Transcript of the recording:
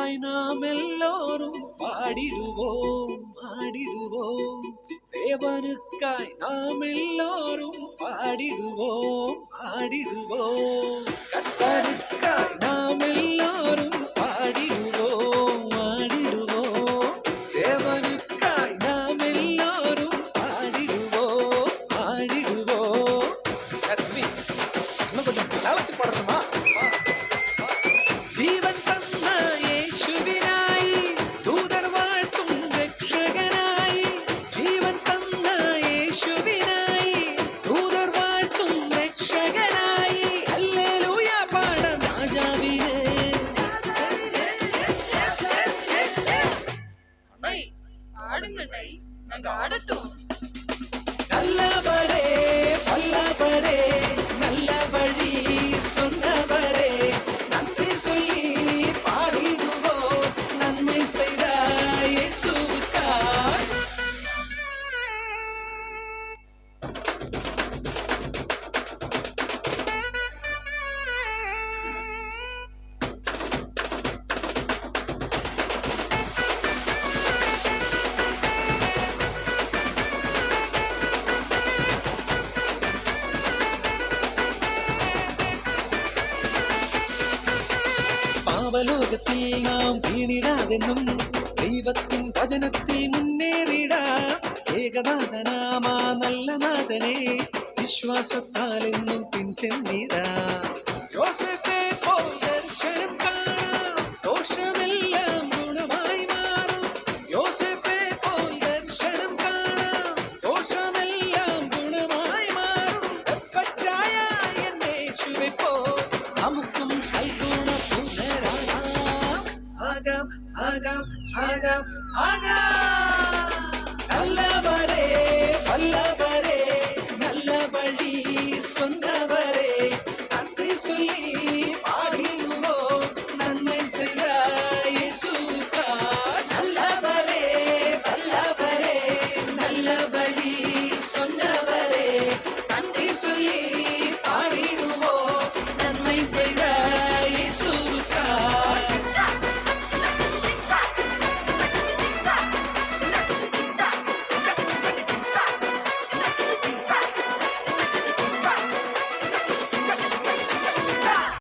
தேவனுக்காய் நாம் எல்லோரும் பாடிடுவோம் ஆடிடுவோம். தேவனுக்காய் நாம் எல்லோரும் பாடிடுவோம் ஆடிடுவோம். கர்த்தருக்காய் நாம் எல்லோரும் பாடிடுவோம் ஆடிடுவோம். தேவனுக்காய் நாம் எல்லோரும் பாடிடுவோம் ஆடிடுவோம். கர்த்தமே, இன்னும் கொஞ்சம் பலாவத்து பாடணுமா? ஜீவன் தந்த இயேசுவினாய் தூதர் வாழ்த்தும் ரட்சகனாய். ஜீவன் தந்த இயேசுவினாய் தூதர் வாழ்த்தும் ரட்சகனாய். அல்லேலூயா பாடம் ராஜாவினே. அண்ணை ஆடுங்க அண்ணை, நாங்க ஆடட்டும். நல்லவரே வல்லவரே நல்ல வழி சொன்னவரே, நன்றி சொல்லி பாடிடுவோம் நன்மை செய்த இயேசுவுக்காய். பாவலோகத்தில் நாம் வீணிடாதென்னும் தெய்வத்தின் வചനத்தில் முன்னேறிடா. ஏகநாதனாமா நல்ல நாதனே, விശ്വാസത്താൽ എന്നും പിൻചെന്നിടാ. യോസേഫേ പോൽ ദർശനം കാണാം, ദോഷമെല്ലാം ഗുണമായി മാറും. യോസേഫേ പോൽ ദർശനം കാണാം, ദോഷമെല്ലാം ഗുണമായി മാറും. പെർഫെക്റ്റായ എൻ യേശുവേ പോൽ നമുക്കും സൽഗുണ പുനരാകാം. ആകാം ആകാം ആകാം ആകാം.